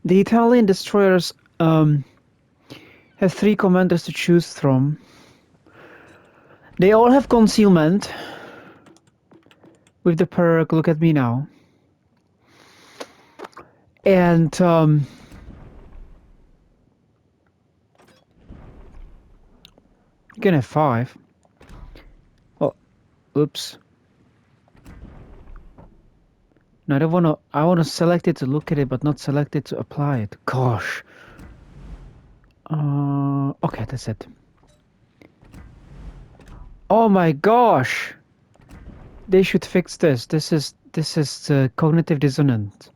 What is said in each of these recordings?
The Italian destroyers have 3 commanders to choose from. They all have concealment. With the perk, look at me now. And you can have 5. Oh, oops. No, I wanna select it to look at it, but not select it to apply it. Gosh. Okay, that's it. Oh my gosh! They should fix this. This is cognitive dissonance.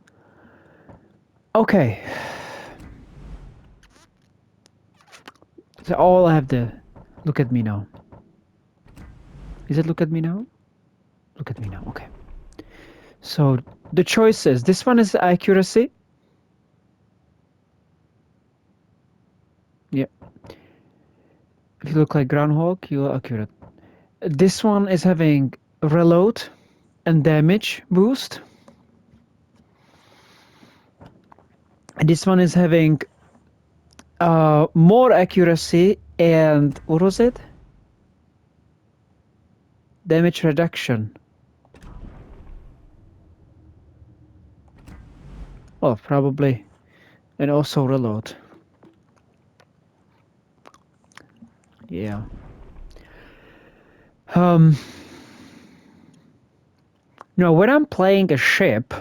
Okay. So all I have to look at me now. Is it look at me now? Look at me now. Okay. So the choices. This one is accuracy. Yeah. If you look like groundhog, you're accurate. This one is having reload and damage boost. And this one is having more accuracy and what was it? Damage reduction. Oh, probably. And also reload. Yeah. No, when I'm playing a ship,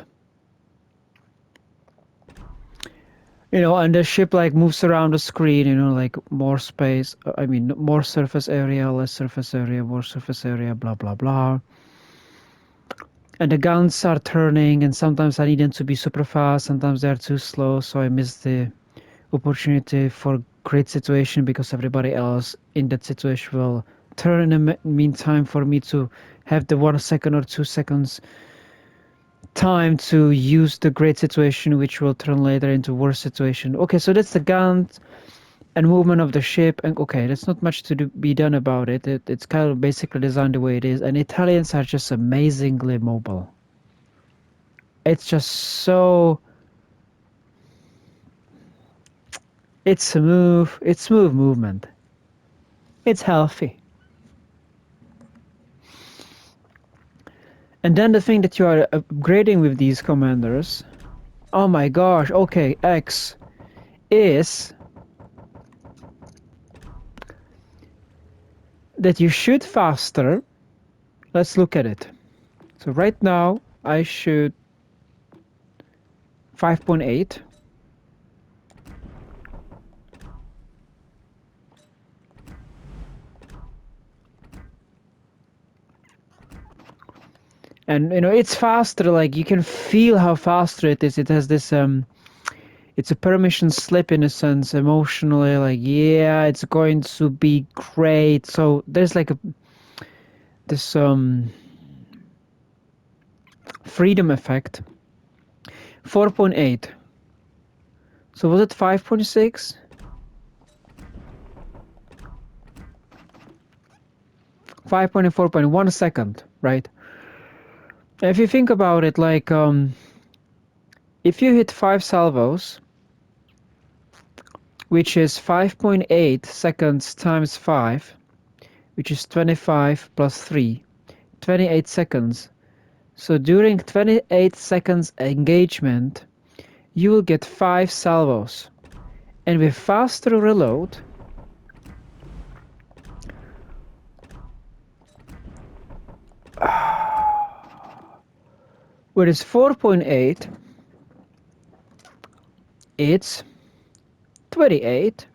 you know, and the ship like moves around the screen, you know, like more space, I mean, more surface area, less surface area, more surface area, blah, blah, blah. And the guns are turning, and sometimes I need them to be super fast, sometimes they're too slow, so I miss the opportunity for great situation because everybody else in that situation will turn in the meantime for me to have the 1 second or 2 seconds time to use the great situation, which will turn later into worse situation. Okay, so that's the guns and movement of the ship, and okay, there's not much to be done about it. It's kind of basically designed the way it is, and Italians are just amazingly mobile. It's just so... it's smooth movement. It's healthy. And then the thing that you are upgrading with these commanders, oh my gosh, okay, X is that you shoot faster. Let's look at it. So right now I shoot 5.8. And you know, it's faster, like you can feel how faster it is. It has this it's a permission slip in a sense, emotionally, like yeah, it's going to be great. So there's like this freedom effect. 4.8. So was it 5.6? 5.4.1 second, right? If you think about it, like if you hit 5 salvos, which is 5.8 seconds times 5, which is 25 plus 3, 28 seconds. So during 28 seconds engagement, you will get 5 salvos. And with faster reload, with its 4.8, it's 28,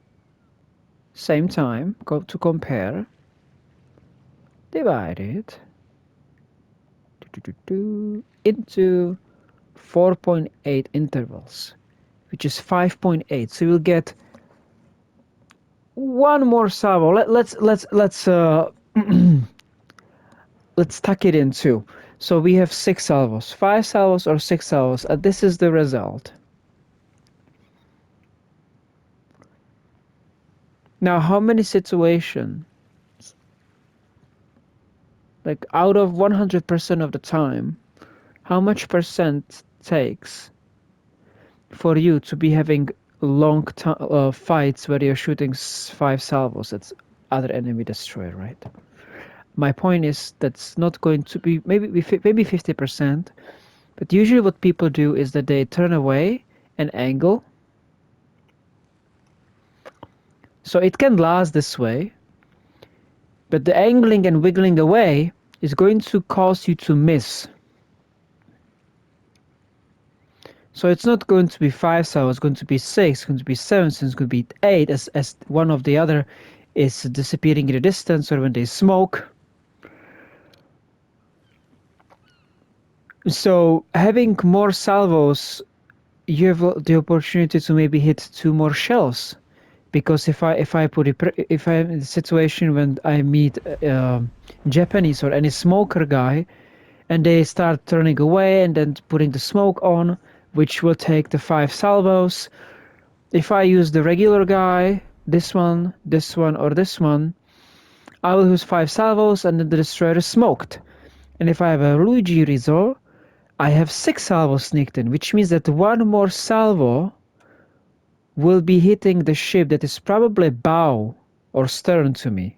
same time, go to compare, divided into 4.8 intervals, which is 5.8. So you'll get one more salvo. Let's let's tuck it in two. So we have 6 salvos, 5 salvos or 6 salvos, and this is the result. Now, how many situations, like out of 100% of the time, how much percent takes for you to be having long fights where you're shooting 5 salvos at other enemy destroyer, right? My point is that's not going to be maybe 50%, but usually what people do is that they turn away and angle. So it can last this way, but the angling and wiggling away is going to cause you to miss. So it's not going to be 5 salvos, it's going to be 6, it's going to be 7, it's going to be 8 as one of the other is disappearing in the distance or when they smoke. So having more salvos, you have the opportunity to maybe hit 2 more shells. Because if I'm in a situation when I meet Japanese or any smoker guy, and they start turning away and then putting the smoke on, which will take the 5 salvos. If I use the regular guy, this one, or this one, I will use 5 salvos and then the destroyer is smoked. And if I have a Luigi Rizzo, I have 6 salvos sneaked in, which means that one more salvo will be hitting the ship that is probably bow or stern to me.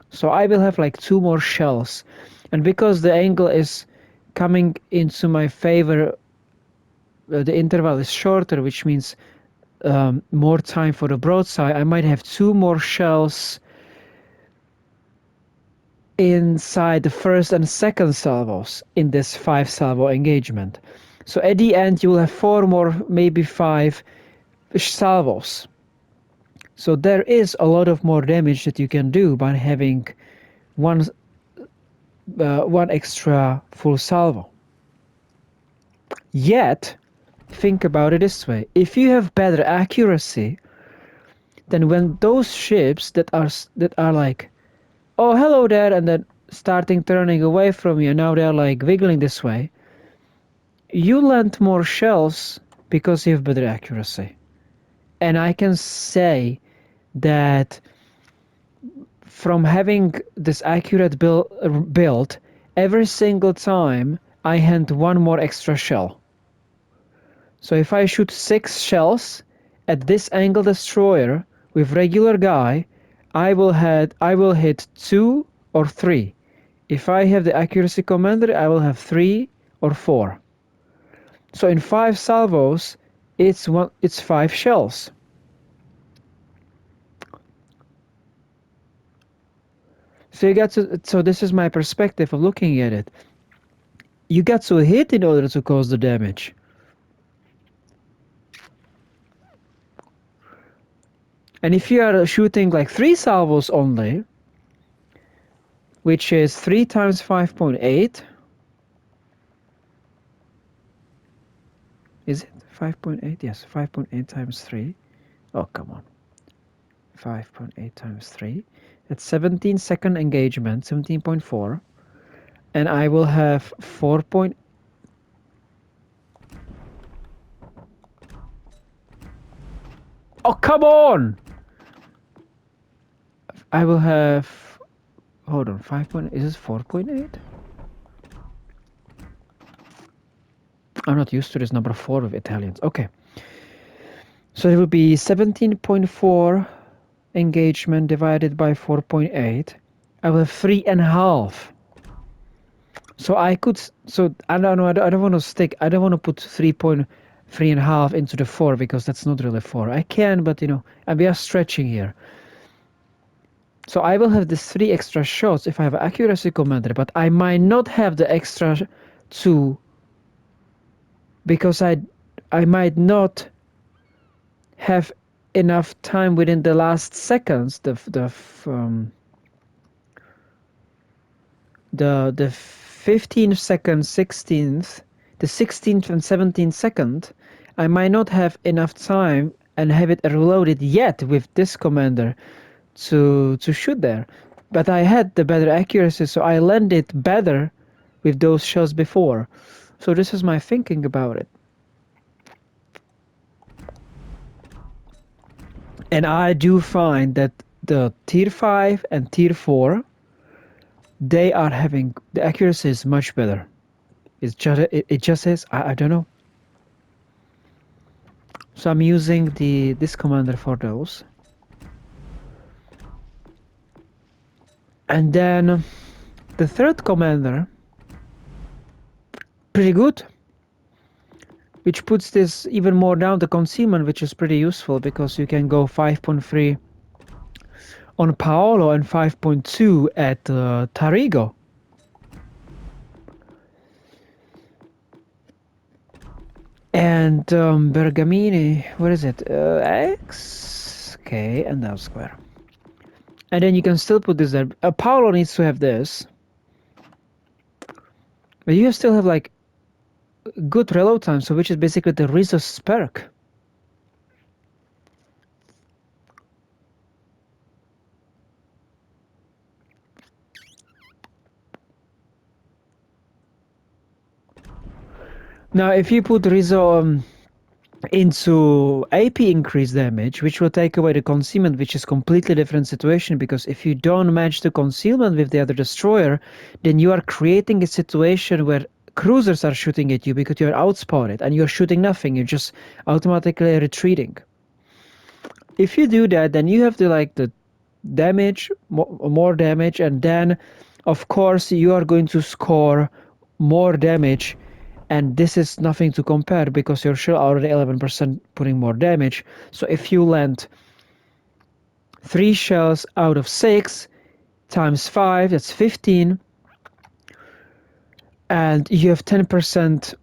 So I will have like 2 more shells. And because the angle is coming into my favor, the interval is shorter, which means more time for the broadside. I might have 2 more shells inside the first and second salvos in this 5 salvo engagement. So at the end you will have 4 more, maybe 5 salvos. So there is a lot of more damage that you can do by having one extra full salvo. Yet, think about it this way: if you have better accuracy, then when those ships that are like, oh hello there, and then starting turning away from you, and now they're like wiggling this way, you land more shells because you have better accuracy. And I can say that from having this accurate build, every single time I hand 1 more extra shell. So if I shoot 6 shells at this angle destroyer with regular guy, I will hit 2 or 3. If I have the accuracy commander, I will have 3 or 4. So in 5 salvos, it's 5 shells. So this is my perspective of looking at it. You got to hit in order to cause the damage. And if you are shooting like 3 salvos only, which is 3 times 5.8, is it 5.8? Yes, 5.8 times 3. Oh, come on. 5.8 times 3. That's 17-second engagement, 17.4. And I will have 4. Oh, come on! I will have... Hold on, 5. Is this 4.8? I'm not used to this number 4 with Italians. Okay. So it will be 17.4 engagement divided by 4.8. I will have 3.5. So I could... So I don't know. I don't want to stick... I don't want to put 3.5 into the 4 because that's not really 4. I can, but and we are stretching here. So I will have these 3 extra shots if I have accuracy commander, but I might not have the extra 2 because I might have enough time within the last seconds, the 15th second, 16th, the 16th and 17th second, I might not have enough time and have it reloaded yet with this commander to shoot there. But I had the better accuracy, so I landed better with those shots before. So this is my thinking about it. And I do find that the tier 5 and tier 4, they are having, the accuracy is much better. It just is, I don't know. So I'm using this commander for those. And then the third commander, pretty good, which puts this even more down to concealment, which is pretty useful because you can go 5.3 on Paolo and 5.2 at Tarigo. And Bergamini, what is it? X, okay, and now square. And then you can still put this there. Paolo needs to have this. But you still have like good reload time, so which is basically the Rizzo's perk. Now, if you put Rizzo into AP increase damage, which will take away the concealment, which is completely different situation, because if you don't match the concealment with the other destroyer, then you are creating a situation where cruisers are shooting at you because you're outspotted and you're shooting nothing, you're just automatically retreating. If you do that, then you have to like the damage, more damage, and then of course you are going to score more damage, and this is nothing to compare because you're still already 11% putting more damage. So if you land 3 shells out of 6 times 5, that's 15, and you have 10%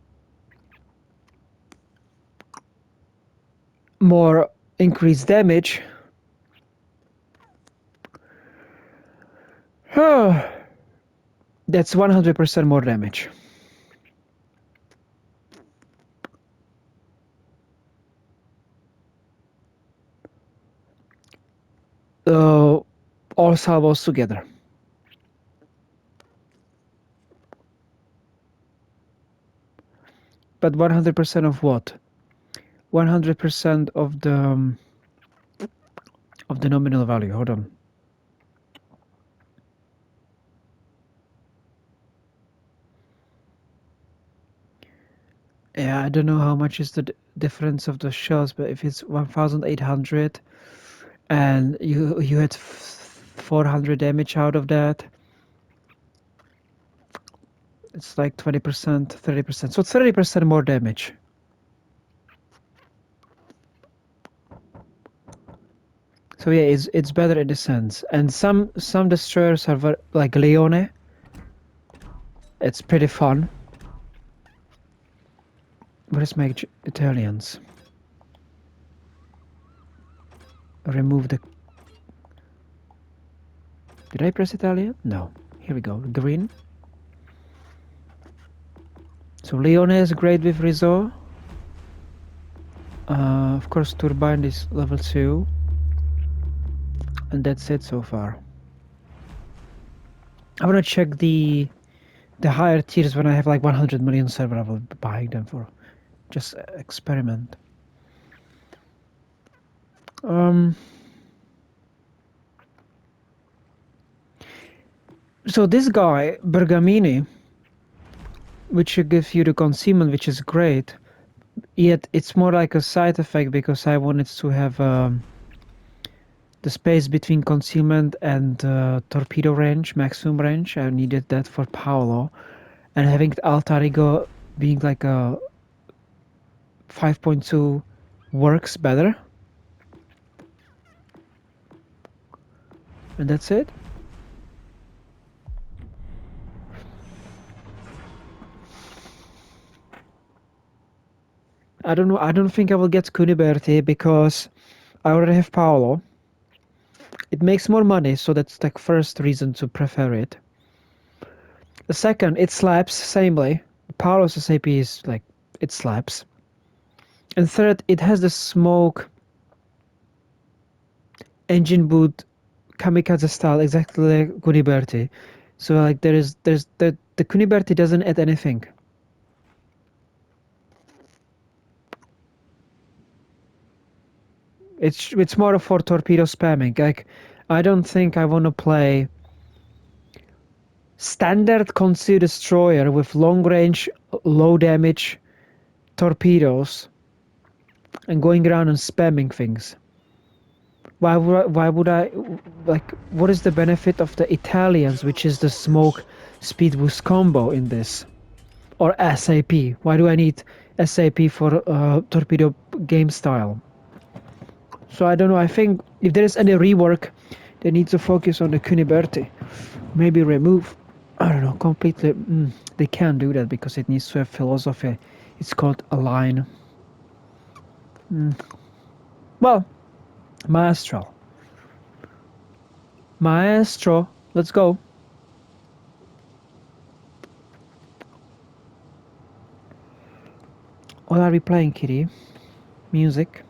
more increased damage. That's 100% more damage. All salvos together. But 100% of what? 100% of the nominal value. Hold on. Yeah, I don't know how much is the difference of the shells, but if it's 1,800 and you had 400 damage out of that, it's like 20%, 30%. So 30% more damage. So yeah, it's better in a sense. And some destroyers are like Leone. It's pretty fun. Where's my Italians? Remove the... Did I press Italian? No. Here we go. Green. So Leone is great with Rizzo. Of course, Turbine is level 2. And that's it so far. I want to check the higher tiers when I have like 100 million server. I will be buying them for just experiment. So this guy, Bergamini, which gives you the concealment, which is great, yet it's more like a side effect because I wanted to have the space between concealment and torpedo range, maximum range. I needed that for Paolo, and having Altarigo being like a 5.2 works better. And that's it. I don't know. I don't think I will get Cuniberti because I already have Paolo. It makes more money, so that's like first reason to prefer it. The second, it slaps samely. Paolo's SAP is like, it slaps. And third, it has the smoke engine boot kamikaze style exactly like Cuniberti. So like there's the Cuniberti doesn't add anything. It's more for torpedo spamming. Like I don't think I want to play standard concealed destroyer with long range, low damage torpedoes and going around and spamming things. Why would I like? What is the benefit of the Italians, which is the smoke speed boost combo in this, or SAP? Why do I need SAP for torpedo game style? So I don't know. I think if there is any rework, they need to focus on the Cuniberti. Maybe remove. I don't know. Completely. They can't do that because it needs to have philosophy. It's called align. Well, Maestro. Maestro. Let's go. What are we playing, Kitty? Music.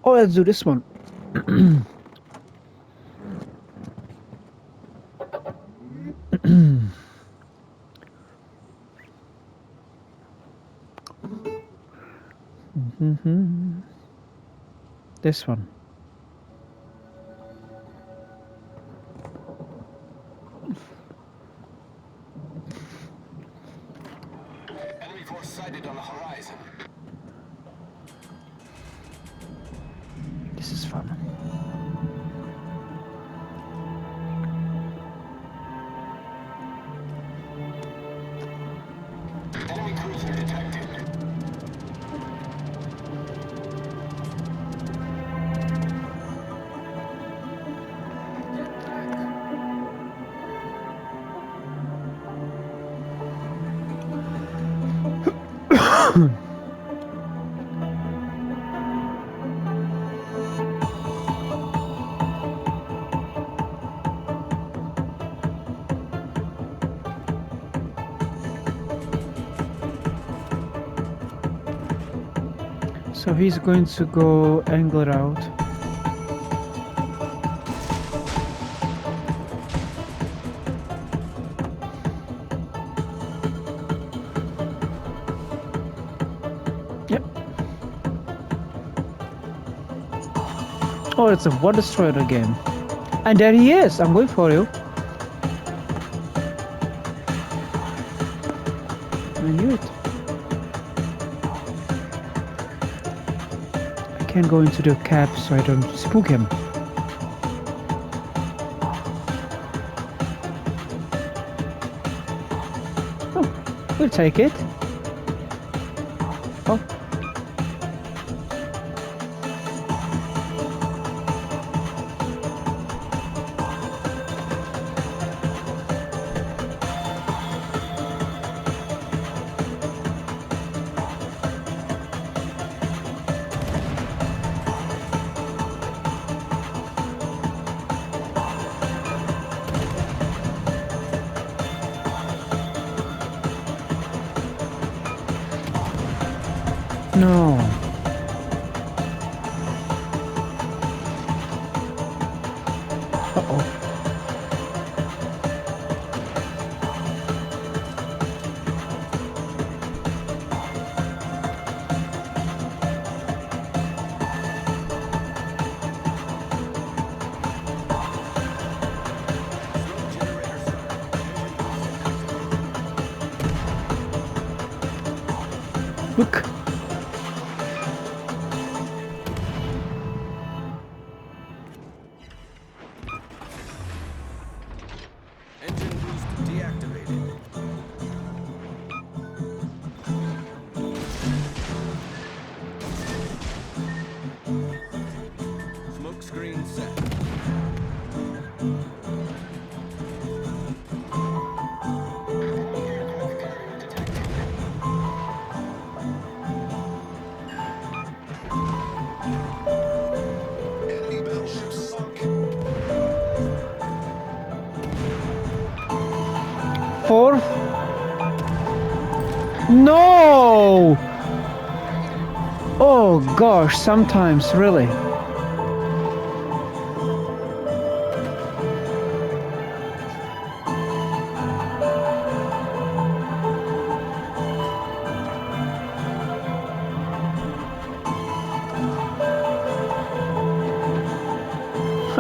Oh, let's do this one. This one. Enemy force sighted on the horizon. This is fun. Enemy cruiser detected. So he's going to go angler out. Yep. Oh, it's a War Destroyer again. And there he is. I'm going for you. I knew it. I can't go into the cab so I don't spook him. Oh, we'll take it. Oh. No. Uh-oh. Look. Engine boost deactivated. Smoke screen set. Enemy battleship sunk. Fourth. No! Oh gosh, sometimes really.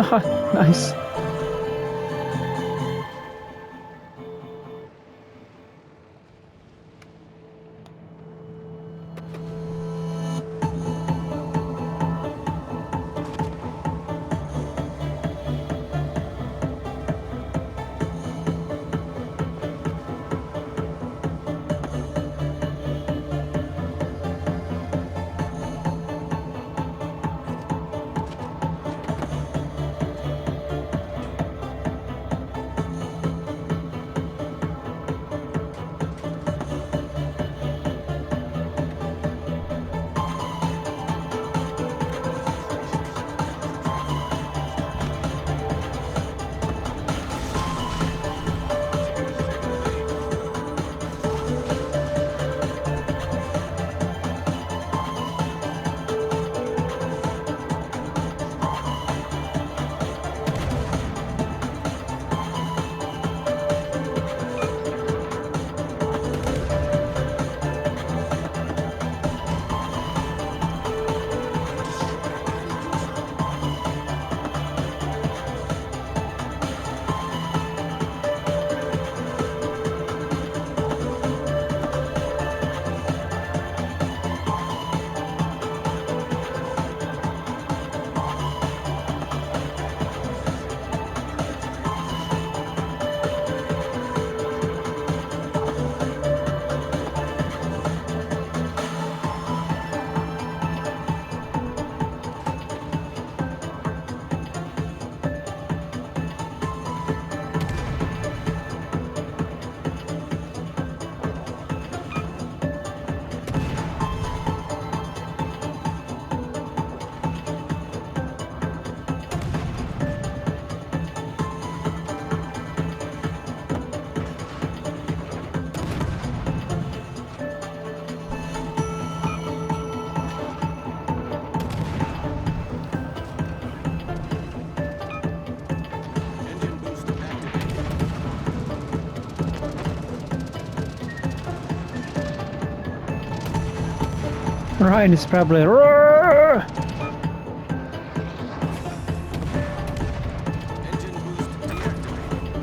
Nice. Destroy enemy cruiser. Engine boost activated. Ryan is probably. Roar! Engine boost deactivated.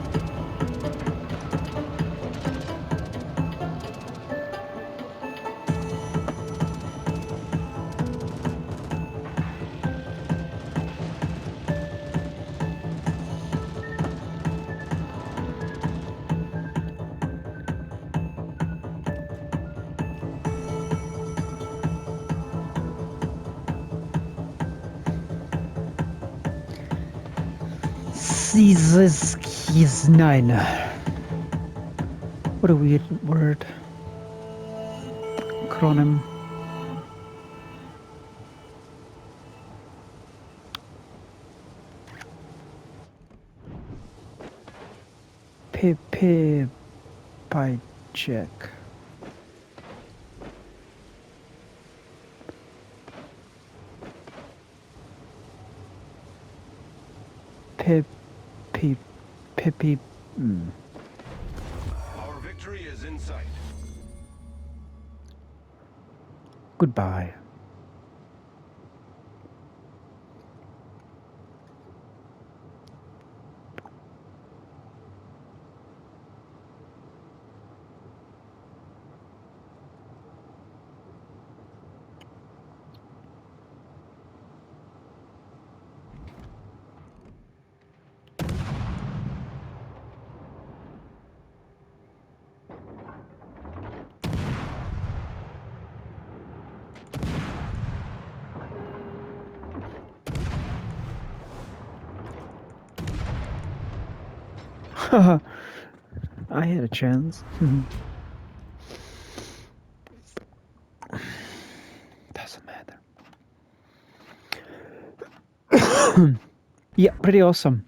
Jesus keys 9. What a weird word. Acronym. PP by check. Pip Pip. Our victory is in sight. Goodbye. I had a chance. Doesn't matter. Yeah, pretty awesome.